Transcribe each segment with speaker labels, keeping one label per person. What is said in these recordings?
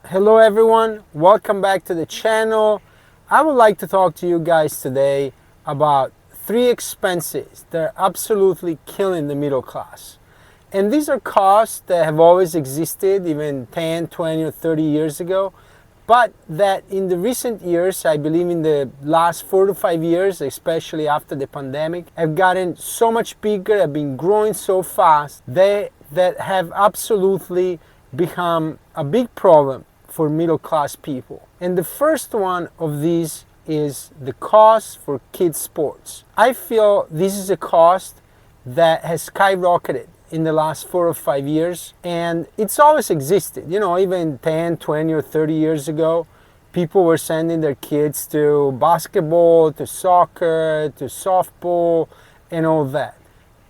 Speaker 1: Hello everyone, welcome back to the channel. I would like to talk to you guys today about three expenses that are absolutely killing the middle class. And these are costs that have always existed even 10, 20 or 30 years ago, but that in the recent years, I believe in the last 4 to 5 years, especially after the pandemic, have gotten so much bigger, have been growing so fast, that have absolutely become a big problem for middle class people. And the first one of these is the cost for kids sports. I feel this is a cost that has skyrocketed in the last 4 or 5 years, and it's always existed. Even 10, 20 or 30 years ago, people were sending their kids to basketball, to soccer, to softball, and all that.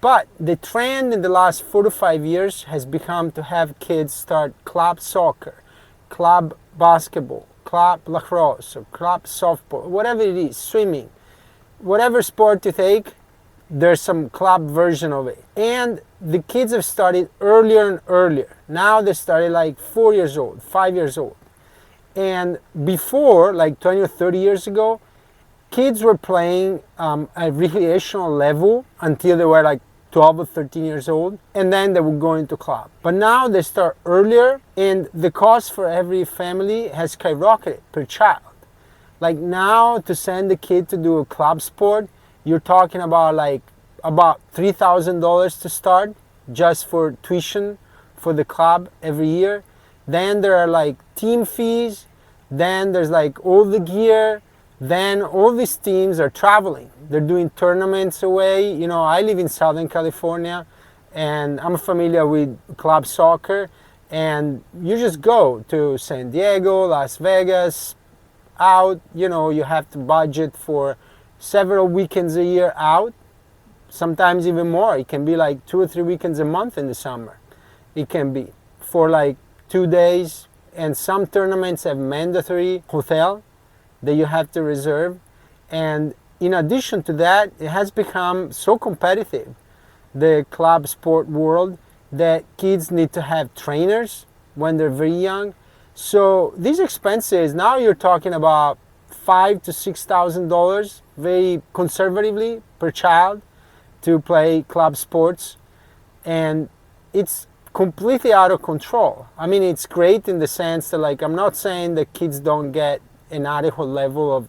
Speaker 1: But the trend in the last 4 to 5 years has become to have kids start club soccer, club basketball, club lacrosse, or club softball, whatever it is, swimming, whatever sport you take, there's some club version of it. And the kids have started earlier and earlier. Now they started like 4 years old, 5 years old. And before, like 20 or 30 years ago, kids were playing at recreational level until they were like 12 or 13 years old, and then they would go into club. But now they start earlier, and the cost for every family has skyrocketed per child. Like now, to send the kid to do a club sport, you're talking about about $3,000 to start just for tuition for the club every year. Then there are like team fees, then there's like all the gear, then all these teams are traveling. They're doing tournaments away. I live in Southern California, and I'm familiar with club soccer, and you just go to San Diego, Las Vegas, out. You have to budget for several weekends a year out, sometimes even more. It can be like 2 or 3 weekends a month in the summer. It can be for like 2 days, and some tournaments have mandatory hotel that you have to reserve. And in addition to that, it has become so competitive, the club sport world, that kids need to have trainers when they're very young. So these expenses, now you're talking about $5,000 to $6,000, very conservatively, per child to play club sports. And it's completely out of control. I mean, it's great in the sense that, like, I'm not saying that kids don't get an adequate level of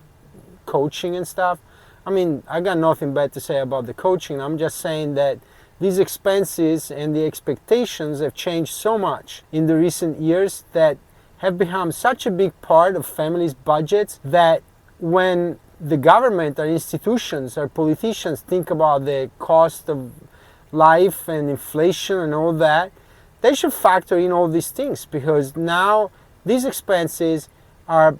Speaker 1: coaching and stuff. I mean, I got nothing bad to say about the coaching. I'm just saying that these expenses and the expectations have changed so much in the recent years that have become such a big part of families' budgets that when the government or institutions or politicians think about the cost of life and inflation and all that, they should factor in all these things, because now these expenses are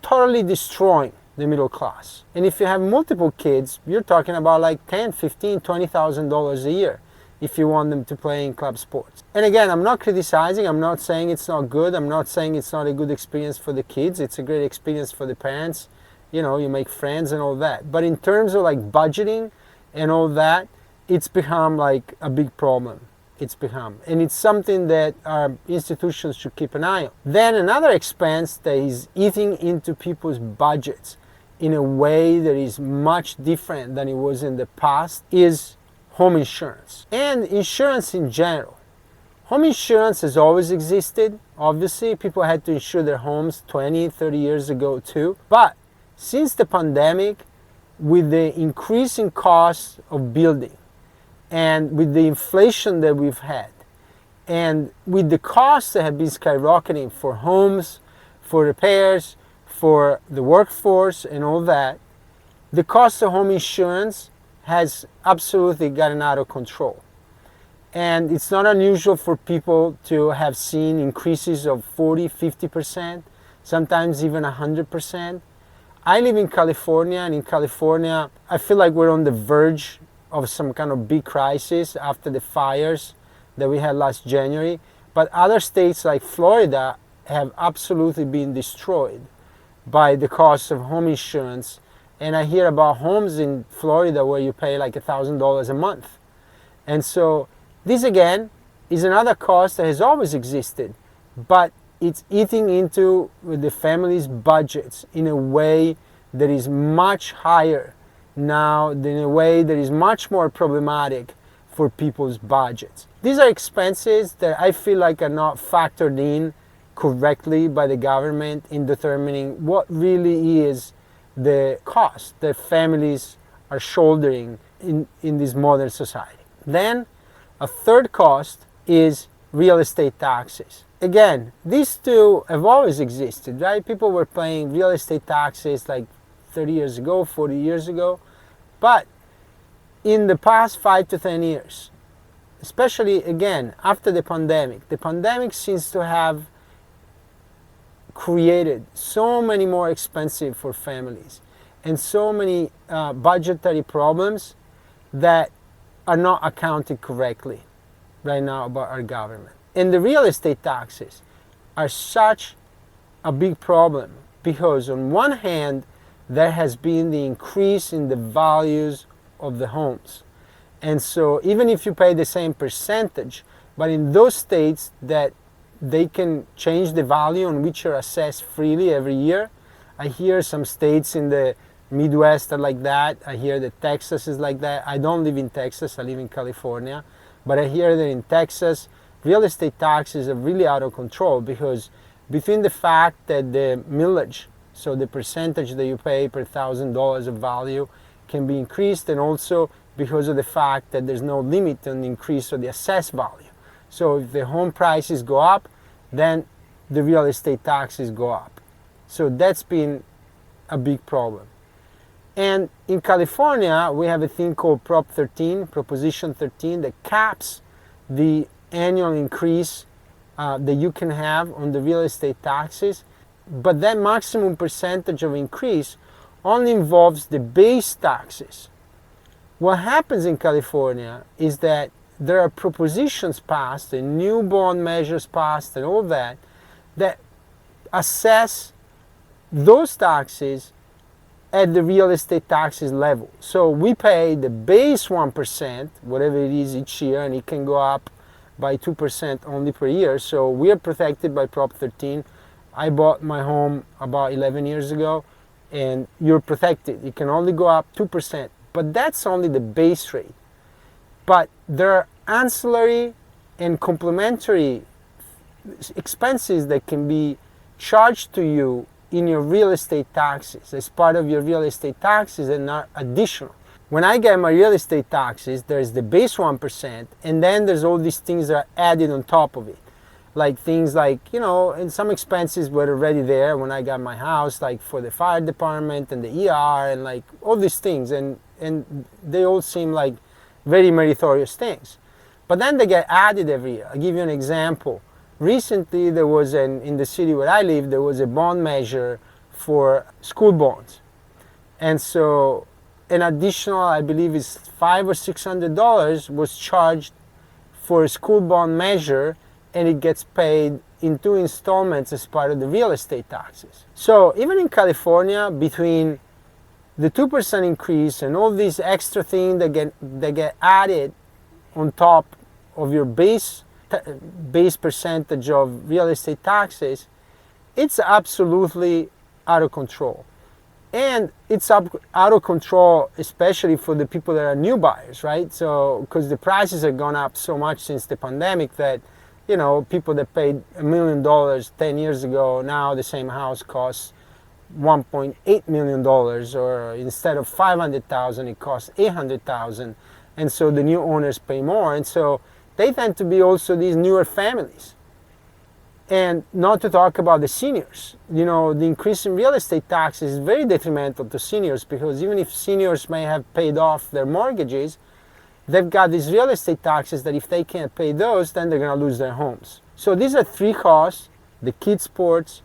Speaker 1: totally destroying the middle class. And if you have multiple kids, you're talking about like $10,000, $15,000, $20,000 a year if you want them to play in club sports. And again, I'm not criticizing, I'm not saying it's not good, I'm not saying it's not a good experience for the kids, it's a great experience for the parents. You make friends and all that. But in terms of like budgeting and all that, it's become like a big problem. And it's something that our institutions should keep an eye on. Then another expense that is eating into people's budgets in a way that is much different than it was in the past is home insurance and insurance in general. Home insurance has always existed. Obviously, people had to insure their homes 20, 30 years ago too. But since the pandemic, with the increasing cost of building, and with the inflation that we've had, and with the costs that have been skyrocketing for homes, for repairs, for the workforce and all that, the cost of home insurance has absolutely gotten out of control. And it's not unusual for people to have seen increases of 40, 50%, sometimes even 100%. I live in California, and in California, I feel like we're on the verge of some kind of big crisis after the fires that we had last January. But other states like Florida have absolutely been destroyed by the cost of home insurance. And I hear about homes in Florida where you pay like $1,000 a month. And so this again is another cost that has always existed, but it's eating into the family's budgets in a way that is much higher now, in a way that is much more problematic for people's budgets. These are expenses that I feel like are not factored in correctly by the government in determining what really is the cost that families are shouldering in this modern society. Then a third cost is real estate taxes. Again, these two have always existed, right? People were paying real estate taxes like 30 years ago, 40 years ago. But in the past 5 to 10 years, especially again after the pandemic seems to have created so many more expensive for families and so many budgetary problems that are not accounted correctly right now by our government. And the real estate taxes are such a big problem because on one hand there has been the increase in the values of the homes. And so even if you pay the same percentage, but in those states that they can change the value on which you're assessed freely every year. I hear some states in the Midwest are like that. I hear that Texas is like that. I don't live in Texas, I live in California. But I hear that in Texas, real estate taxes are really out of control because between the fact that the millage, so the percentage that you pay per $1,000 of value, can be increased, and also because of the fact that there's no limit on the increase of the assessed value. So if the home prices go up, then the real estate taxes go up. So that's been a big problem. And in California, we have a thing called Proposition 13, that caps the annual increase that you can have on the real estate taxes. But that maximum percentage of increase only involves the base taxes. What happens in California is that there are propositions passed and new bond measures passed and all that assess those taxes at the real estate taxes level. So we pay the base 1%, whatever it is each year, and it can go up by 2% only per year. So we are protected by Prop 13. I bought my home about 11 years ago, and you're protected. It can only go up 2%, but that's only the base rate. But there are ancillary and complementary expenses that can be charged to you in your real estate taxes as part of your real estate taxes and not additional. When I get my real estate taxes, there's the base 1%, and then there's all these things that are added on top of it. Like things like, and some expenses were already there when I got my house, like for the fire department and the ER and like all these things, and they all seem like very meritorious things. But then they get added every year. I'll give you an example. Recently there was in the city where I live, there was a bond measure for school bonds. And so an additional, I believe is $500 or $600 was charged for a school bond measure, and it gets paid in 2 installments as part of the real estate taxes. So even in California, between the 2% increase and all these extra things that get added on top of your base percentage of real estate taxes, it's absolutely out of control. And it's out of control, especially for the people that are new buyers, right? So, because the prices have gone up so much since the pandemic that, people that paid $1 million 10 years ago, now the same house costs $1.8 million, or instead of $500,000, it costs $800,000. And so the new owners pay more. And so they tend to be also these newer families. And not to talk about the seniors. The increase in real estate taxes is very detrimental to seniors, because even if seniors may have paid off their mortgages, they've got these real estate taxes that if they can't pay those, then they're going to lose their homes. So these are 3 costs: the kids' sports,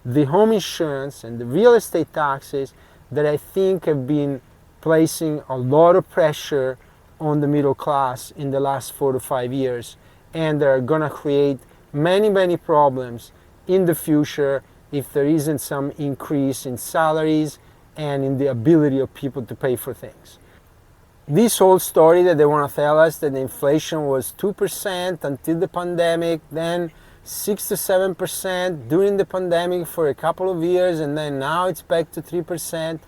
Speaker 1: the home insurance, and the real estate taxes, that I think have been placing a lot of pressure on the middle class in the last 4 to 5 years. And they're going to create many, many problems in the future if there isn't some increase in salaries and in the ability of people to pay for things. This whole story that they want to tell us that the inflation was 2% until the pandemic, then 6 to 7% during the pandemic for a couple of years, and then now it's back to 3%.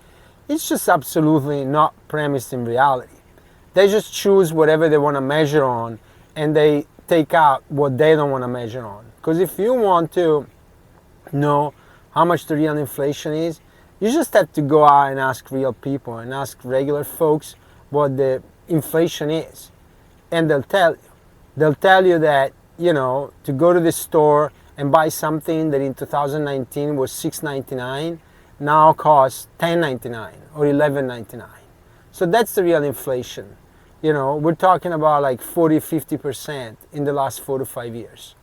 Speaker 1: It's just absolutely not premised in reality. They just choose whatever they want to measure on, and they take out what they don't want to measure on. Because if you want to know how much the real inflation is, you just have to go out and ask real people and ask regular folks what the inflation is. And they'll tell you. They'll tell you that, you know, to go to the store and buy something that in 2019 was $6.99 now costs $10.99 or $11.99. So that's the real inflation. You know, we're talking about like 40-50% in the last 4 to 5 years.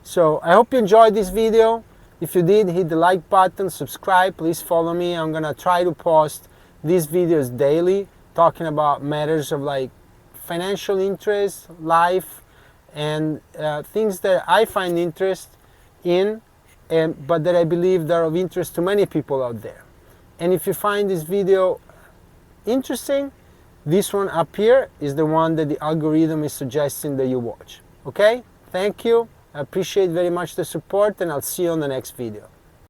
Speaker 1: So I hope you enjoyed this video. If you did, hit the like button, subscribe, please follow me. I'm gonna try to post these videos daily, talking about matters of like financial interest, life, and things that I find interest in, but that I believe that are of interest to many people out there. And if you find this video interesting, this one up here is the one that the algorithm is suggesting that you watch. Okay? Thank you. I appreciate very much the support, and I'll see you on the next video.